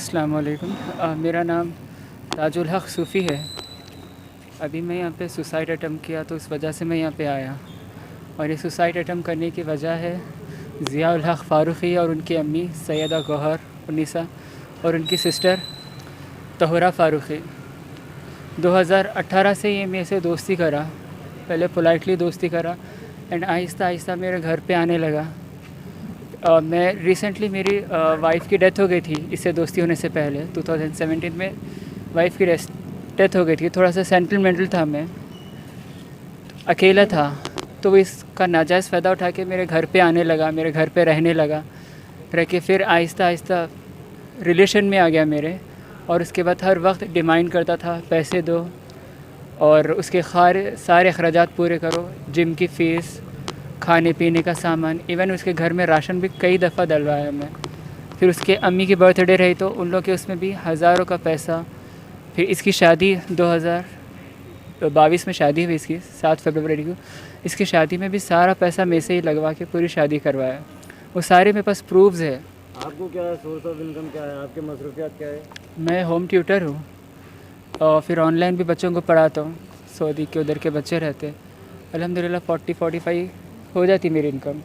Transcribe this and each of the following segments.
अस्सलाम वालेकुम। मेरा नाम ताजुल हक़ सूफ़ी है। अभी मैं यहाँ पे सुसाइड अटेम्प्ट किया तो इस वजह से मैं यहाँ पे आया, और ये सुसाइड अटेम्प्ट करने की वजह है ज़ियाउल हक़ फ़ारूक़ी और उनकी अम्मी सैयदा गौहर उन्नीसा और उनकी सिस्टर तोहरा फ़ारूक़ी। 2018 से ये मेरे से दोस्ती करा, पहले पोलाइटली दोस्ती करा एंड आहिस्ता आहिस्ता मेरे घर पे आने लगा। मैं रिसेंटली मेरी वाइफ़ की डेथ हो गई थी, इससे दोस्ती होने से पहले 2017 में वाइफ़ की डेथ हो गई थी। थोड़ा सा सेंटिमेंटल था, मैं अकेला था, तो वो इसका नाजायज़ फ़ायदा उठा के मेरे घर पे आने लगा, मेरे घर पे रहने लगा। रह के फिर आहिस्ता आहिस्ता रिलेशन में आ गया मेरे, और उसके बाद हर वक्त डिमांड करता था पैसे दो और उसके सारे अखराजात पूरे करो, जिम की फ़ीस, खाने पीने का सामान, इवन उसके घर में राशन भी कई दफ़ा डलवाया मैं। फिर उसके अम्मी की बर्थडे रही तो उन लोग के उसमें भी हज़ारों का पैसा। फिर इसकी शादी 2022 में शादी हुई इसकी 7 फरवरी को। इसकी शादी में भी सारा पैसा मैं से ही लगवा के पूरी शादी करवाया। वो सारे मेरे पास प्रूफ्स है। आपको क्या है, सोर्स ऑफ इनकम क्या है, आपके मसरूफियात क्या है? मैं होम ट्यूटर हूँ और फिर ऑनलाइन भी बच्चों को पढ़ाता हूँ। सऊदी के उधर के बच्चे रहते, अल्हम्दुलिल्लाह 40-45 हो जाती मेरी इनकम,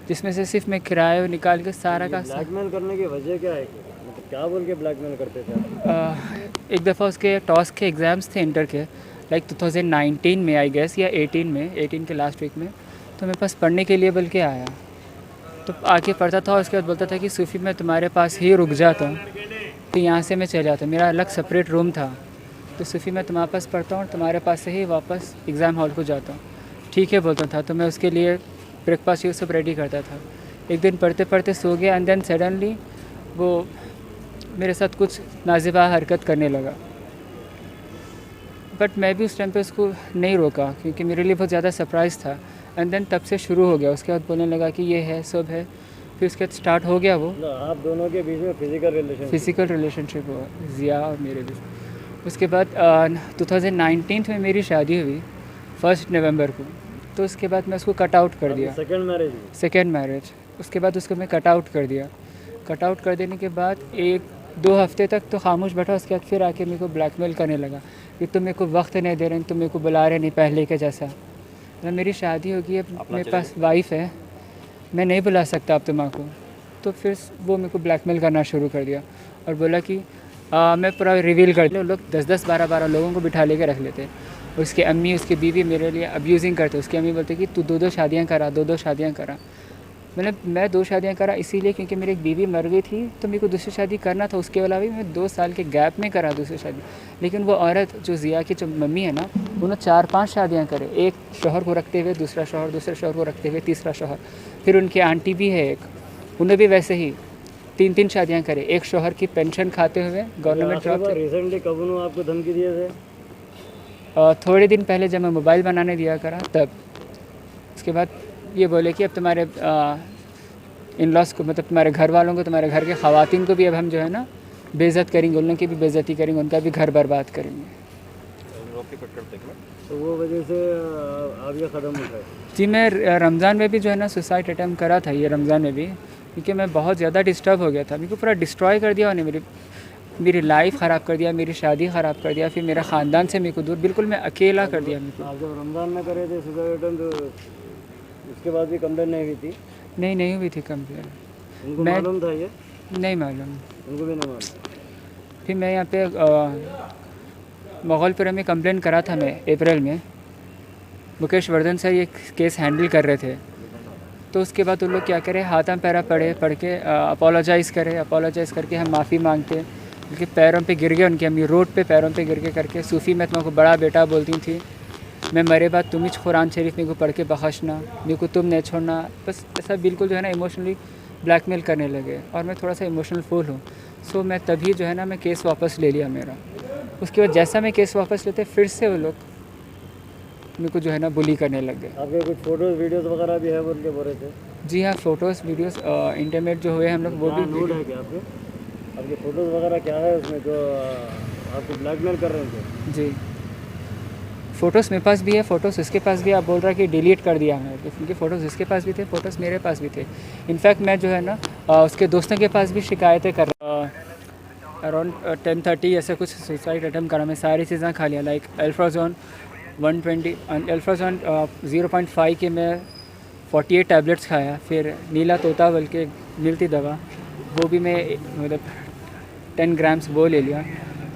जिसमें से सिर्फ मैं किराया निकाल के सारा का ब्लैकमेल करने की वजह क्या है? मतलब क्या बोल के ब्लैकमेल करते थे आप? एक दफ़ा उसके टॉस के एग्ज़ाम्स थे इंटर के, लाइक 2019 में आई गेस, या 18 के लास्ट वीक में। तो मेरे पास पढ़ने के लिए बोल के आया, तो आके पढ़ता था और उसके बाद बोलता था कि सूफ़ी मैं तुम्हारे पास ही रुक जाता हूँ, तो यहाँ से मैं चले जाता हूँ। मेरा अलग सेपरेट रूम था, तो सूफ़ी मैं तुम्हारे पास पढ़ता हूँ और तुम्हारे पास से ही वापस एग्ज़ाम हॉल को जाता हूँ। ठीक है बोलता था, तो मैं उसके लिए ब्रेकफास्ट ये सब रेडी करता था। एक दिन पढ़ते पढ़ते सो गया एंड देन सडनली वो मेरे साथ कुछ नाज़िबा हरकत करने लगा, बट मैं भी उस टाइम पे उसको नहीं रोका क्योंकि मेरे लिए बहुत ज़्यादा सरप्राइज़ था। एंड देन तब से शुरू हो गया, उसके बाद बोलने लगा कि ये है सब है। फिर उसके बाद स्टार्ट हो गया वो आप दोनों के बीच में फिज़िकल रिलेशनशिप हुआ, ज़िया और मेरे बीच। उसके बाद 2019 में मेरी शादी हुई 1 नवंबर को, तो उसके बाद मैं उसको कट आउट कर दिया। Second marriage. उसके बाद उसको मैं कट आउट कर दिया। कट आउट कर देने के बाद 1-2 हफ़्ते तक तो खामोश बैठा, उसके बाद फिर आके मेरे को ब्लैकमेल करने लगा कि तुम मेरे को वक्त नहीं दे रहे, तुम मेरे को बुला रहे नहीं पहले के जैसा। मतलब मेरी शादी होगी, अब मेरे पास वाइफ़ है, मैं नहीं बुला सकता अब तुम्हारे को। तो फिर वो मेरे को ब्लैकमेल करना शुरू कर दिया और बोला कि मैं पूरा रिवील कर दिया। लोग 10-10, 12-12 लोगों को बिठा लेके रख लेते। उसके अम्मी, उसकी बीवी मेरे लिए अब्यूज़िंग करते। उसकी अम्मी बोलते कि तू 2-2 शादियाँ करा, 2-2 शादियाँ करा। मतलब मैं 2 शादियाँ करा इसीलिए क्योंकि मेरी एक बीवी मर गई थी, तो मेरे को दूसरी शादी करना था। उसके अलावा भी मैं 2 साल के गैप में करा दूसरी शादी। लेकिन वो औरत जो ज़िया की जो मम्मी है ना, उन्होंने 4-5 शादियाँ करे, एक शौहर को रखते हुए दूसरा शौहर, दूसरे शौहर को रखते हुए तीसरा शौहर। फिर उनकी आंटी भी है एक, उन्हें भी वैसे ही 3-3 शादियाँ करे, एक शौहर की पेंशन खाते हुए गवर्नमेंट जॉब। रिसेंटली कब उन्होंने आपको धमकी दिए थे? थोड़े दिन पहले जब मैं मोबाइल बनाने दिया करा तब। उसके बाद ये बोले कि अब तुम्हारे इन लॉस को, मतलब तुम्हारे घर वालों को, तुम्हारे घर के ख़वातीन को भी अब हम जो है ना बेइज्जत करेंगे, उन लोगों की भी बेइज्जती करेंगे, उनका भी घर बर्बाद करेंगे। तो वो वजह से आप ये कदम उठाए? जी, मैं रमज़ान में भी जो है ना सुसाइड अटैम्प्ट करा था, ये रमज़ान में भी, क्योंकि मैं बहुत ज़्यादा डिस्टर्ब हो गया था। मेरे को पूरा डिस्ट्रॉय कर दिया उन्होंने, मेरी लाइफ ख़राब कर दिया, मेरी शादी ख़राब कर दिया, फिर मेरा ख़ानदान से मेरे को दूर, बिल्कुल मैं अकेला कर दिया मेरे को। आप जब रमज़ान में करे थे सुसाइड अटेम्प्ट, तो उसके बाद भी कंप्लेन नहीं हुई थी? नहीं हुई थी कंप्लेन। उनको मालूम था ये? नहीं मालूम, उनको भी नहीं मालूम। फिर मैं यहाँ पे मोगलपुरा में कंप्लेन करा था मैं अप्रैल में। मुकेश वर्धन सर ये केस हैंडल कर रहे थे, तो उसके बाद उन लोग क्या करे, हाथा पैरा पढ़ के अपोलोजाइज़ करके हम माफ़ी मांगते, उनके पैरों पे गिर गए, उनकी अम्मी रोड पे पैरों पे गिर के करके, सूफ़ी मैं तुमको बड़ा बेटा बोलती थी, मैं मरे बाद तुम ही कुरान शरीफ मेरे को पढ़ के बख्शना, मेरे को तुम नहीं छोड़ना। बस ऐसा बिल्कुल जो है ना इमोशनली ब्लैकमेल करने लगे, और मैं थोड़ा सा इमोशनल फूल हूँ। सो मैं तभी जो है ना मैं केस वापस ले लिया मेरा। उसके बाद जैसा मैं केस वापस लेते, फिर से वो लोग मेरे को जो है ना बुली करने लग गए। आपके कुछ फ़ोटोज़ वीडियोज़ वगैरह भी है बोल के बोल रहे थे? जी हाँ, फ़ोटोज़ वीडियोज़ इंटीमेट जो हुए हम लोग वो भी नोट है क्या आपके फ़ोटोज़ वगैरह क्या है उसमें जो आपको ब्लैकमेल कर रहे थे? जी, फ़ोटोज़ मेरे पास भी है, फ़ोटोज़ उसके पास भी। आप बोल रहा है कि डिलीट कर दिया हमने, क्योंकि फ़ोटोज़ उसके पास भी थे, फ़ोटोज़ मेरे पास भी थे। इनफैक्ट मैं जो है ना उसके दोस्तों के पास भी शिकायतें कर रहा। अराउंड 10:30 ऐसा कुछ सुसाइड अटैम्प्ट करा। मैं सारी चीज़ें खा लिया, लाइक अल्ट्राजोन 120, अल्ट्राजोन 0.5 के मैं 48 टैबलेट्स खाया। फिर नीला तोता बल के मिलती दवा, वो भी मैं मतलब 10 ग्राम्स वो ले लिया।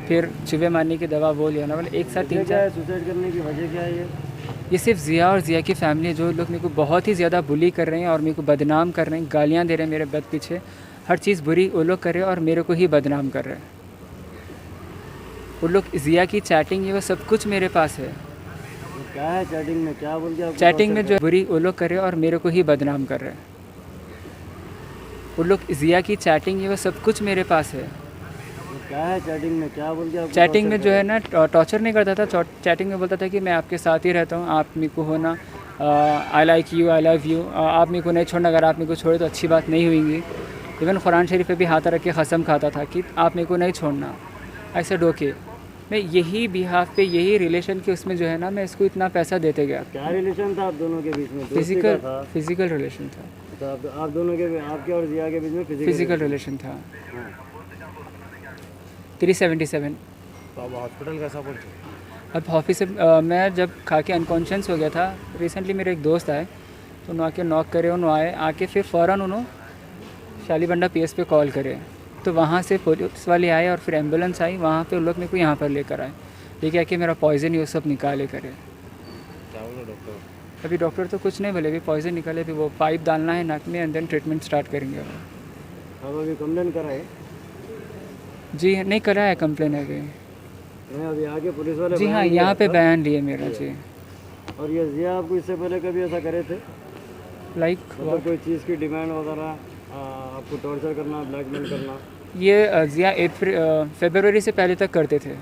फिर चूहे मारने की दवा वो लिया ना, मतलब एक साथ 3-4। सुसाइड करने की वजह क्या है ये सिर्फ ज़िया और ज़िया की फैमिली है, जो लोग मेरे को बहुत ही ज़्यादा बुली कर रहे हैं और मेरे को बदनाम कर रहे हैं, गालियाँ दे रहे हैं मेरे बद पीछे। हर चीज़ बुरी वो लोग कर रहे हैं और मेरे को ही बदनाम कर रहे हैं। वो लोग ज़िया की चैटिंग ये वो सब कुछ मेरे पास है। क्या है चैटिंग में, क्या बोल के आपको चैटिंग में जो बुरी वो लोग कर रहे हैं और मेरे को ही बदनाम कर रहे हैं। वो लोग ज़िया की चैटिंग ये वो सब कुछ मेरे पास है। क्या है चैटिंग में, क्या बोल के आपको चैटिंग में जो है ना टॉर्चर नहीं करता था। चैटिंग में बोलता था कि मैं आपके साथ ही रहता हूँ, आप मेरे को हो ना, I like you, I love you, आप मेरे को नहीं छोड़ना, अगर आप मेरे को छोड़े तो अच्छी बात नहीं हुई। इवन कुरान शरीफ पे भी हाथ रख के कसम खाता था कि आप मेरे को नहीं छोड़ना। ऐसे डोके मैं यही बिहाफ पे, यही रिलेशन के उसमें जो है ना, मैं इसको इतना पैसा देते गया। क्या रिलेशन था आप दोनों के बीच में? दोस्ती का था? फिजिकल रिलेशन था। तो आप दोनों के, आपके और जिया के बीच में फिजिकल रिलेशन था। हाँ। 377। तो अब हॉस्पिटल कैसा पहुँचे? अब ऑफिस से मैं जब खा के अनकॉन्शियस हो गया था, रिसेंटली मेरे एक दोस्त आए तो उन्होंने आके नॉक करे, उन्होंने आए आके फिर फ़ौरन उन्होंने शालीबंडा पीएस पे कॉल करे। तो वहाँ से पुलिस वाले आए और फिर एम्बुलेंस आई, वहाँ पे उन लोग मेरे को यहाँ पर लेकर आए, लेके आके मेरा पॉइजन ये सब निकाले करे। क्या बोला डॉक्टर? अभी डॉक्टर तो कुछ नहीं बोले, अभी पॉइजन निकाले, अभी वो पाइप डालना है नाक में एंड देन ट्रीटमेंट स्टार्ट करेंगे। अब अभी कंप्लेन करा है? जी नहीं करा है कंप्लेन अभी। नहीं, अभी आगे पुलिस वाले जी हाँ, बयान यहाँ पे दिया बयान लिए मेरा। जी। और ये जिया आपको इससे पहले कभी ऐसा करे थे? लाइक मतलब कोई चीज़ की डिमांड वगैरह, आपको टॉर्चर करना, ब्लैकमेल करना? ये ज़िया फरवरी से पहले तक करते थे,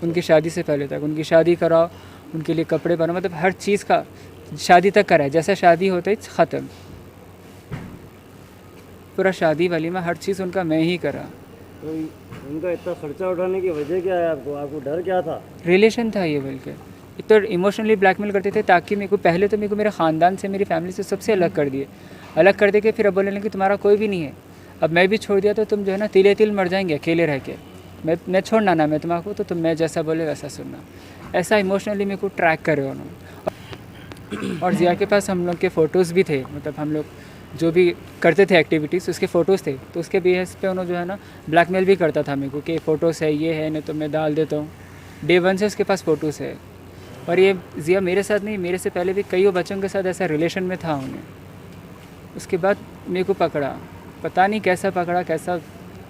उनकी शादी से पहले तक। उनकी शादी कराओ, उनके लिए कपड़े बनाओ, मतलब हर चीज़ का शादी तक करा है। जैसा शादी होता है ख़त्म, पूरा शादी वाली में हर चीज़ उनका मैं ही करा। तो उनका इतना खर्चा उठाने की वजह क्या है? आपको डर क्या था? रिलेशन था ये, बल्कि इतना इमोशनली ब्लैकमेल करते थे ताकि मेरे को पहले तो मेरे को मेरे ख़ानदान से, मेरी फैमिली से सबसे अलग कर दिए। अलग कर दे के फिर अब बोलने लगे तुम्हारा कोई भी नहीं है, अब मैं भी छोड़ दिया तो तुम जो है ना तिले तिल मर जाएंगे अकेले रह के। मैं छोड़ना ना, मैं तुम्हारा तो तुम मैं जैसा बोले वैसा सुनना। ऐसा इमोशनली मेरे को ट्रैक करे उन्होंने। और ज़िया के पास हम लोग के फ़ोटोज़ भी थे, मतलब हम लोग जो भी करते थे एक्टिविटीज़ उसके फ़ोटोज़ थे। तो उसके बेस पे उन्होंने जो है ना ब्लैकमेल भी करता था मेरे को कि फ़ोटोज़ है, ये है, नहीं तो मैं डाल देता हूँ। डे 1 से उसके पास फ़ोटोज़ है। और ये ज़िया मेरे साथ नहीं, मेरे से पहले भी कई बच्चों के साथ ऐसा रिलेशन में था उन्हें। उसके बाद मेरे को पकड़ा, पता नहीं कैसा पकड़ा, कैसा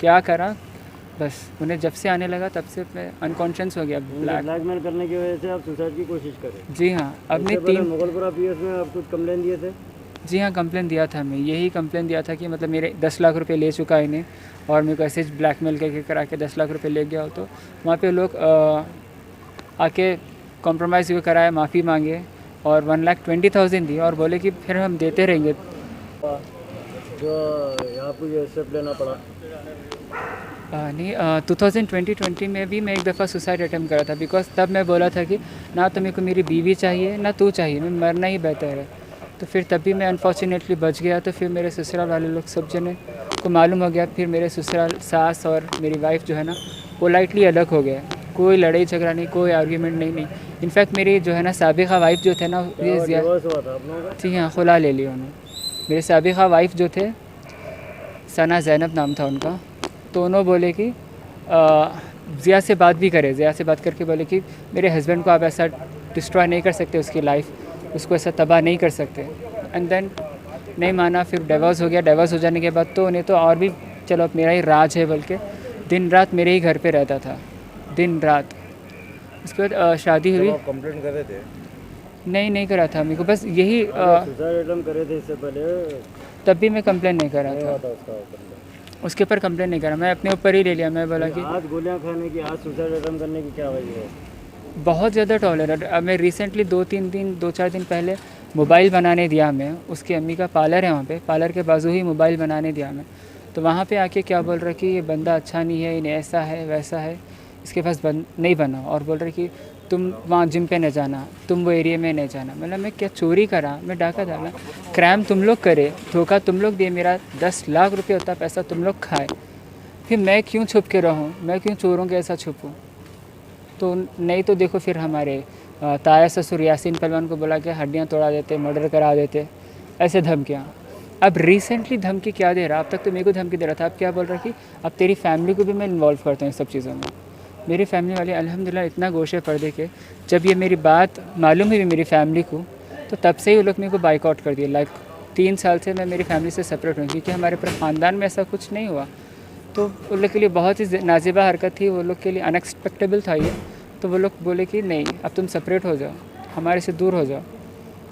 क्या करा, बस उन्हें जब से आने लगा तब से मैं अनकॉन्शियस हो गया। ब्लैकमेल करने की वजह से आप सुसाइड की कोशिश करें? जी हाँ। अपने 3 मुगलपुरा पीएस में आप कुछ कंप्लेन दिए थे? जी हाँ, कंप्लेन दिया था मैं। यही कंप्लेन दिया था कि मतलब मेरे 10 लाख रुपए ले चुका है इन्हें और मेरे को ऐसे ब्लैकमेल करके करा के 10 लाख रुपए ले गया हो। तो वहाँ पे लोग आके कॉम्प्रोमाइज़ भी कराया, माफ़ी मांगे और 1,20,000 दी और बोले कि फिर हम देते रहेंगे। जो आपको ये स्टेप लेना पड़ा? नहीं, 2020 में भी मैं एक दफ़ा सुसाइड अटैम्प्ट करा था, बिकॉज तब मैं बोला था कि ना तो मेरे को मेरी बीवी चाहिए ना तू चाहिए, मैं मरना ही बेहतर है। तो फिर तभी मैं अनफॉर्चुनेटली बच गया। तो फिर मेरे ससुराल वाले लोग सब जने को मालूम हो गया। फिर मेरे ससुराल सास और मेरी वाइफ जो है ना पोलाइटली अलग हो गए। कोई लड़ाई झगड़ा नहीं, कोई आर्ग्यूमेंट नहीं। इनफैक्ट मेरी जो है ना साबिका वाइफ जो थे ना, ये डिवोर्स हुआ था आप लोगों का? जी हाँ, खुला ले लिया उन्होंने। मेरे साबिका वाइफ जो थे, सना ज़ैनब नाम था उनका, तो उन्होंने बोले कि ज़िया से बात भी करे। ज़िया से बात करके बोले कि मेरे हस्बैंड को आप ऐसा डिस्ट्रॉय नहीं कर सकते, उसकी लाइफ, उसको ऐसा तबाह नहीं कर सकते। एंड देन नहीं माना, फिर डिवोर्स हो गया। डिवोर्स हो जाने के बाद तो उन्हें तो और भी चलो अब मेरा ही राज है, बल्कि दिन रात मेरे ही घर पे रहता था, दिन रात। उसके बाद शादी हुई। कंप्लेंट कर रहे थे? नहीं करा था मेरे को, बस यही सुसाइड अटेम्प्ट करे थे इससे पहले? तब भी मैं कंप्लेन नहीं करा था उसका उसके ऊपर कंप्लेन नहीं करा, मैं अपने ऊपर ही ले लिया। मैं बोला कि आज गोलियां खाने की, आज सुसाइड अटेम्प्ट करने की क्या वजह है? बहुत ज़्यादा टॉलरेट। अब मैं रिसेंटली 2-4 दिन पहले मोबाइल बनाने दिया मैं, उसकी अम्मी का पार्लर है वहाँ पे, पार्लर के बाजू ही मोबाइल बनाने दिया मैं। तो वहाँ पे आके क्या बोल रहे कि ये बंदा अच्छा नहीं है, इन्हें ऐसा है वैसा है, इसके पास नहीं बना। और बोल रहे कि तुम वहाँ जिम पे नहीं जाना, तुम वो एरिया में नहीं जाना। मतलब मैं क्या चोरी करा, मैं डाका डाला, क्राइम तुम लोग करे, धोखा तुम लोग दिए, मेरा 10 लाख रुपये होता पैसा तुम लोग खाए, कि मैं क्यों छुप के रहूँ, मैं क्यों चोरों के ऐसा छुपूँ। तो नहीं तो देखो फिर हमारे ताया ससुर यासीन पहलवान को बुला के हड्डियाँ तोड़ा देते, मर्डर करा देते, ऐसे धमकियाँ। अब रिसेंटली धमकी क्या दे रहा, अब तक तो मेरे को धमकी दे रहा था, अब क्या बोल रहा है कि अब तेरी फैमिली को भी मैं इन्वॉल्व करता हूँ इन सब चीज़ों में। मेरी फैमिली वाले अल्हम्दुलिल्लाह इतना गोशे पर्दे के, जब ये मेरी बात मालूम हुई मेरी फैमिली को, तो तब से ही वो लोग मेरे को बाइकआउट कर दिया। लाइक 3 साल से मैं मेरी फैमिली से सेपरेट हूँ, क्योंकि हमारे पूरे ख़ानदान में ऐसा कुछ नहीं हुआ। तो उन लोग के लिए बहुत ही नाजिबा हरकत थी, वो लोग के लिए अनएक्सपेक्टेबल था ये। तो वो लोग बोले कि नहीं, अब तुम सेपरेट हो जाओ, हमारे से दूर हो जाओ।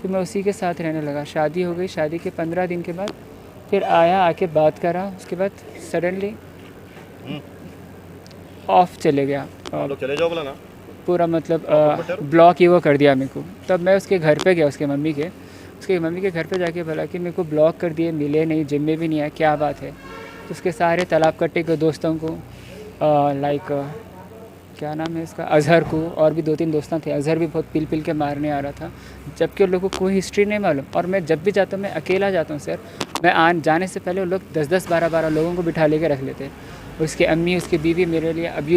फिर मैं उसी के साथ रहने लगा। शादी हो गई, शादी के 15 दिन के बाद फिर आया, आके बात करा, उसके बाद सडनली ऑफ चले गया। चले जाओ बोला ना, पूरा मतलब ब्लॉक ही वो कर दिया मेरे को। तब मैं उसके घर पे गया, उसके मम्मी के घर पे जाके बोला कि मेरे को ब्लॉक कर दिए, मिले नहीं, जिम में भी नहीं आया, क्या बात है। तो उसके सारे तालाब कट्टे के दोस्तों को लाइक क्या नाम है इसका, अजहर को, और भी 2-3 दोस्त थे। अजहर भी बहुत पिल के मारने आ रहा था, जबकि उन लोगों को कोई हिस्ट्री नहीं मालूम। और मैं जब भी जाता हूँ, मैं अकेला जाता हूँ सर। मैं जाने से पहले वो लोग 10-10, 12-12 लोगों को बिठा लेके रख लेते हैं। उसकी अम्मी, उसकी बीवी मेरे लिए अभी